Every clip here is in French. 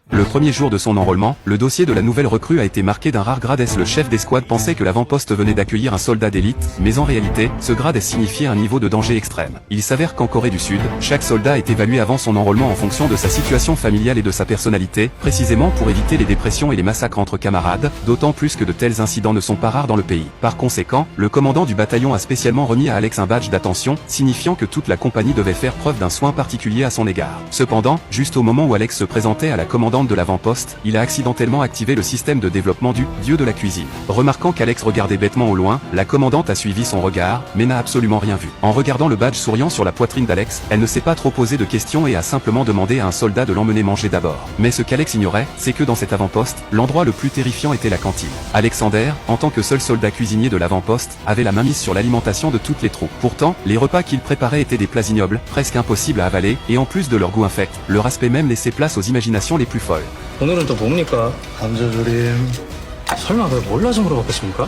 Le premier jour de son enrôlement, le dossier de la nouvelle recrue a été marqué d'un rare grade S. Le chef d'escouade pensait que l'avant-poste venait d'accueillir un soldat d'élite, mais en réalité, ce grade S signifiait un niveau de danger extrême. Il s'avère qu'en Corée du Sud, chaque soldat est évalué avant son enrôlement en fonction de sa situation familiale et de sa personnalité, précisément pour éviter les dépressions et les massacres entre camarades, d'autant plus que de tels incidents ne sont pas rares dans le pays. Par conséquent, le commandant du bataillon a spécialement remis à Alex un badge d'attention, signifiant que toute la compagnie devait faire preuve d'un soin particulier à son égard. Cependant, juste au moment où Alex se présentait à la commandante de l'avant-poste, il a accidentellement activé le système de développement du dieu de la cuisine. Remarquant qu'Alex regardait bêtement au loin, la commandante a suivi son regard, mais n'a absolument rien vu. En regardant le badge souriant sur la poitrine d'Alex, elle ne s'est pas trop posé de questions et a simplement demandé à un soldat de l'emmener manger d'abord. Mais ce qu'Alex ignorait, c'est que dans cet avant-poste, l'endroit le plus terrifiant était la cantine. Alexander, en tant que seul soldat cuisinier de l'avant-poste, avait la main mise sur l'alimentation de toutes les troupes. Pourtant, les repas qu'il préparait étaient des plats ignobles, presque impossibles à avaler, et en plus de leur goût infect, leur aspect même laissait place aux imaginations les plus folles. 오늘은 또 뭡니까? 감자조림. 설마 그걸 몰라서 물어봤겠습니까?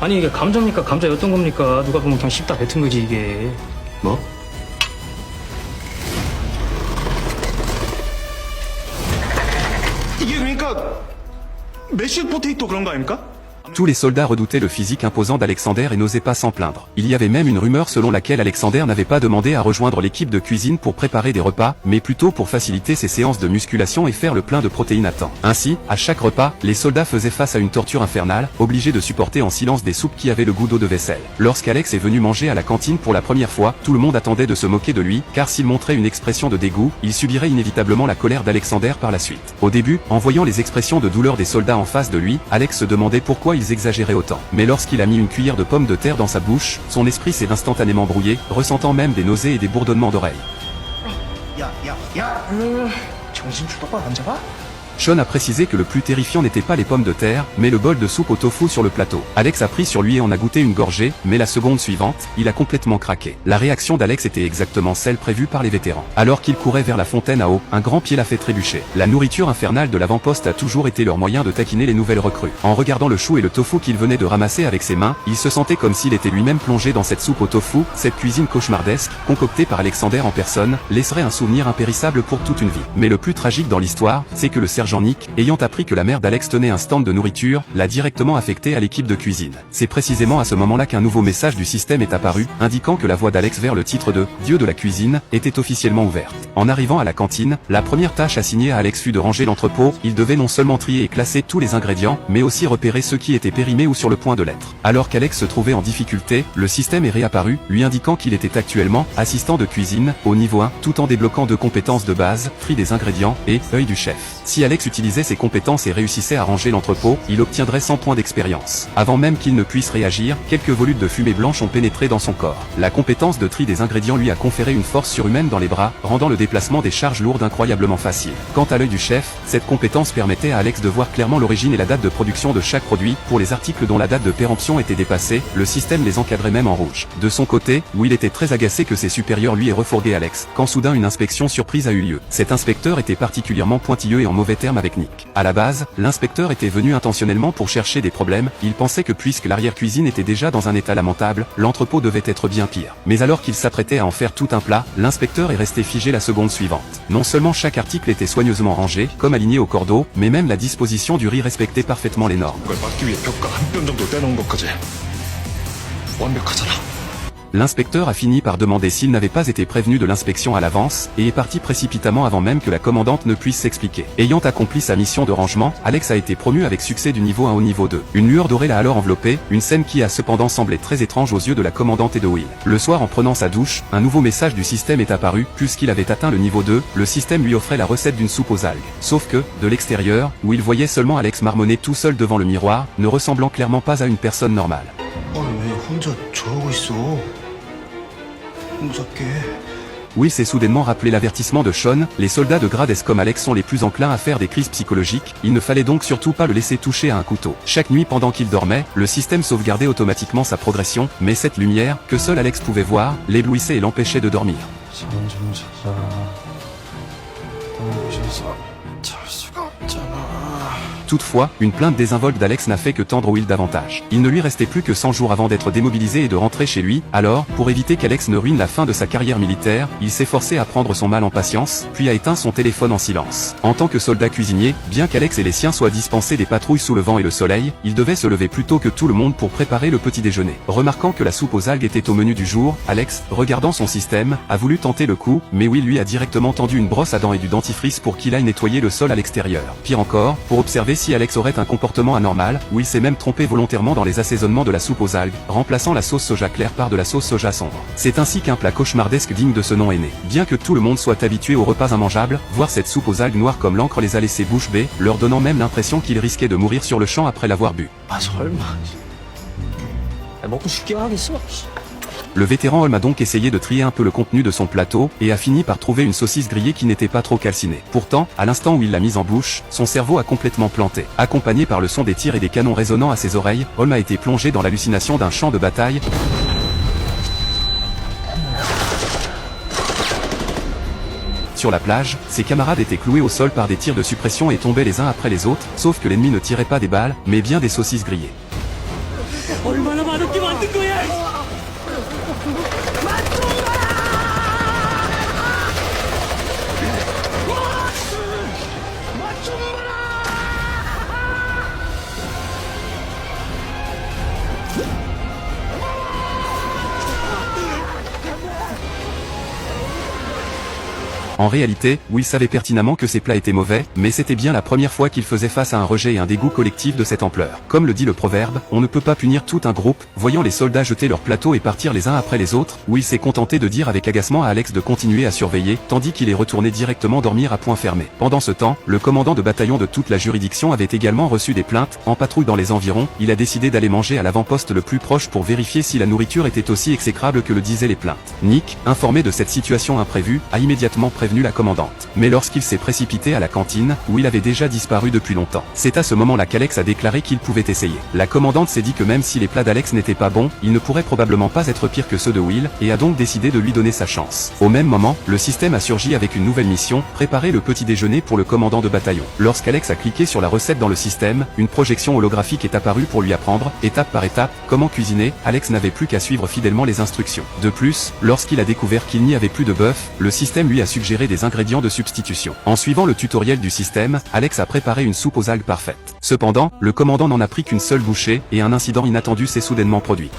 아니 이게 감자입니까? 감자였던 겁니까? 누가 보면 그냥 씹다 뱉은 거지 이게. 뭐? 이게 그러니까 메쉬 포테이토 그런 거 아닙니까? Tous les soldats redoutaient le physique imposant d'Alexander et n'osaient pas s'en plaindre. Il y avait même une rumeur selon laquelle Alexander n'avait pas demandé à rejoindre l'équipe de cuisine pour préparer des repas, mais plutôt pour faciliter ses séances de musculation et faire le plein de protéines à temps. Ainsi, à chaque repas, les soldats faisaient face à une torture infernale, obligés de supporter en silence des soupes qui avaient le goût d'eau de vaisselle. Lorsqu'Alex est venu manger à la cantine pour la première fois, tout le monde attendait de se moquer de lui, car s'il montrait une expression de dégoût, il subirait inévitablement la colère d'Alexander par la suite. Au début, en voyant les expressions de douleur des soldats en face de lui, Alex se demandait pourquoi ils exagéraient autant. Mais lorsqu'il a mis une cuillère de pommes de terre dans sa bouche, son esprit s'est instantanément brouillé, ressentant même des nausées et des bourdonnements d'oreilles. 정신 똑바로 안 잡아? Sean a précisé que le plus terrifiant n'était pas les pommes de terre, mais le bol de soupe au tofu sur le plateau. Alex a pris sur lui et en a goûté une gorgée, mais la seconde suivante, il a complètement craqué. La réaction d'Alex était exactement celle prévue par les vétérans. Alors qu'il courait vers la fontaine à eau, un grand pied l'a fait trébucher. La nourriture infernale de l'avant-poste a toujours été leur moyen de taquiner les nouvelles recrues. En regardant le chou et le tofu qu'il venait de ramasser avec ses mains, il se sentait comme s'il était lui-même plongé dans cette soupe au tofu. Cette cuisine cauchemardesque, concoctée par Alexander en personne, laisserait un souvenir impérissable pour toute une vie. Mais le plus tragique dans l'histoire, c'est que le sergent Nick, ayant appris que la mère d'Alex tenait un stand de nourriture, l'a directement affecté à l'équipe de cuisine. C'est précisément à ce moment-là qu'un nouveau message du système est apparu, indiquant que la voie d'Alex vers le titre de Dieu de la cuisine était officiellement ouverte. En arrivant à la cantine, la première tâche assignée à Alex fut de ranger l'entrepôt. Il devait non seulement trier et classer tous les ingrédients, mais aussi repérer ceux qui étaient périmés ou sur le point de l'être. Alors qu'Alex se trouvait en difficulté, le système est réapparu, lui indiquant qu'il était actuellement assistant de cuisine au niveau 1, tout en débloquant 2 compétences de base, tri des ingrédients et œil du chef. Si Alex utilisait ses compétences et réussissait à ranger l'entrepôt, il obtiendrait 100 points d'expérience. Avant même qu'il ne puisse réagir, quelques volutes de fumée blanche ont pénétré dans son corps. La compétence de tri des ingrédients lui a conféré une force surhumaine dans les bras, rendant le déplacement des charges lourdes incroyablement facile. Quant à l'œil du chef, cette compétence permettait à Alex de voir clairement l'origine et la date de production de chaque produit. Pour les articles dont la date de péremption était dépassée, le système les encadrait même en rouge. De son côté, Will était très agacé que ses supérieurs lui aient refourgué Alex, quand soudain une inspection surprise a eu lieu. Cet inspecteur était particulièrement pointilleux et en mauvais termes avec Nick. À la base, l'inspecteur était venu intentionnellement pour chercher des problèmes. Il pensait que puisque l'arrière-cuisine était déjà dans un état lamentable, l'entrepôt devait être bien pire. Mais alors qu'il s'apprêtait à en faire tout un plat, l'inspecteur est resté figé la seconde suivante. Non seulement chaque article était soigneusement rangé, comme aligné au cordeau, mais même la disposition du riz respectait parfaitement les normes. 그걸 막기 위해 벽과 한 뼘 정도 떼놓은 것까지 완벽하잖아. L'inspecteur a fini par demander s'il n'avait pas été prévenu de l'inspection à l'avance, et est parti précipitamment avant même que la commandante ne puisse s'expliquer. Ayant accompli sa mission de rangement, Alex a été promu avec succès du niveau 1 au niveau 2. Une lueur dorée l'a alors enveloppé, une scène qui a cependant semblé très étrange aux yeux de la commandante et de Will. Le soir en prenant sa douche, un nouveau message du système est apparu, puisqu'il avait atteint le niveau 2, le système lui offrait la recette d'une soupe aux algues. Sauf que, de l'extérieur, Will voyait seulement Alex marmonner tout seul devant le miroir, ne ressemblant clairement pas à une personne normale. 아니 왜 혼자 저러고 있어? 무섭게. Will s'est soudainement rappelé l'avertissement de Sean, les soldats de grade S comme Alex sont les plus enclins à faire des crises psychologiques, il ne fallait donc surtout pas le laisser toucher à un couteau. Chaque nuit pendant qu'il dormait, le système sauvegardait automatiquement sa progression, mais cette lumière, que seul Alex pouvait voir, l'éblouissait et l'empêchait de dormir. Toutefois, une plainte désinvolte d'Alex n'a fait que tendre Will davantage. Il ne lui restait plus que 100 jours avant d'être démobilisé et de rentrer chez lui, alors, pour éviter qu'Alex ne ruine la fin de sa carrière militaire, il s'est forcé à prendre son mal en patience, puis a éteint son téléphone en silence. En tant que soldat cuisinier, bien qu'Alex et les siens soient dispensés des patrouilles sous le vent et le soleil, il devait se lever plus tôt que tout le monde pour préparer le petit déjeuner. Remarquant que la soupe aux algues était au menu du jour, Alex, regardant son système, a voulu tenter le coup, mais Will lui a directement tendu une brosse à dents et du dentifrice pour qu'il aille nettoyer le sol à l'extérieur. Pire encore, pour observer si Alex aurait un comportement anormal, Will s'est même trompé volontairement dans les assaisonnements de la soupe aux algues, remplaçant la sauce soja claire par de la sauce soja sombre. C'est ainsi qu'un plat cauchemardesque digne de ce nom est né. Bien que tout le monde soit habitué aux repas immangeables, voir cette soupe aux algues noires comme l'encre les a laissés bouche bée, leur donnant même l'impression qu'ils risquaient de mourir sur le champ après l'avoir bu. 아 설마. 먹고 싶게 하겠어? Le vétéran Holm a donc essayé de trier un peu le contenu de son plateau, et a fini par trouver une saucisse grillée qui n'était pas trop calcinée. Pourtant, à l'instant où il l'a mise en bouche, son cerveau a complètement planté. Accompagné par le son des tirs et des canons résonnant à ses oreilles, Holm a été plongé dans l'hallucination d'un champ de bataille. Sur la plage, ses camarades étaient cloués au sol par des tirs de suppression et tombaient les uns après les autres, sauf que l'ennemi ne tirait pas des balles, mais bien des saucisses grillées. 얼마나 맛없게 만든 거야? En réalité, Will savait pertinemment que ses plats étaient mauvais, mais c'était bien la première fois qu'il faisait face à un rejet et un dégoût collectif de cette ampleur. Comme le dit le proverbe, on ne peut pas punir tout un groupe. Voyant les soldats jeter leurs plateaux et partir les uns après les autres, Will s'est contenté de dire avec agacement à Alex de continuer à surveiller, tandis qu'il est retourné directement dormir à point fermé. Pendant ce temps, le commandant de bataillon de toute la juridiction avait également reçu des plaintes. En patrouille dans les environs, il a décidé d'aller manger à l'avant-poste le plus proche pour vérifier si la nourriture était aussi exécrable que le disaient les plaintes. Nick, informé de cette situation imprévue, a immédiatement prévenu la commandante. Mais lorsqu'il s'est précipité à la cantine, où il avait déjà disparu depuis longtemps, c'est à ce moment-là qu'Alex a déclaré qu'il pouvait essayer. La commandante s'est dit que même si les plats d'Alex n'étaient pas bons, ils ne pourraient probablement pas être pires que ceux de Will, et a donc décidé de lui donner sa chance. Au même moment, le système a surgi avec une nouvelle mission, préparer le petit déjeuner pour le commandant de bataillon. Lorsqu'Alex a cliqué sur la recette dans le système, une projection holographique est apparue pour lui apprendre, étape par étape, comment cuisiner. Alex n'avait plus qu'à suivre fidèlement les instructions. De plus, lorsqu'il a découvert qu'il n'y avait plus de bœuf, le système lui a suggéré des ingrédients de substitution. En suivant le tutoriel du système, Alex a préparé une soupe aux algues parfaite. Cependant, le commandant n'en a pris qu'une seule bouchée, et un incident inattendu s'est soudainement produit.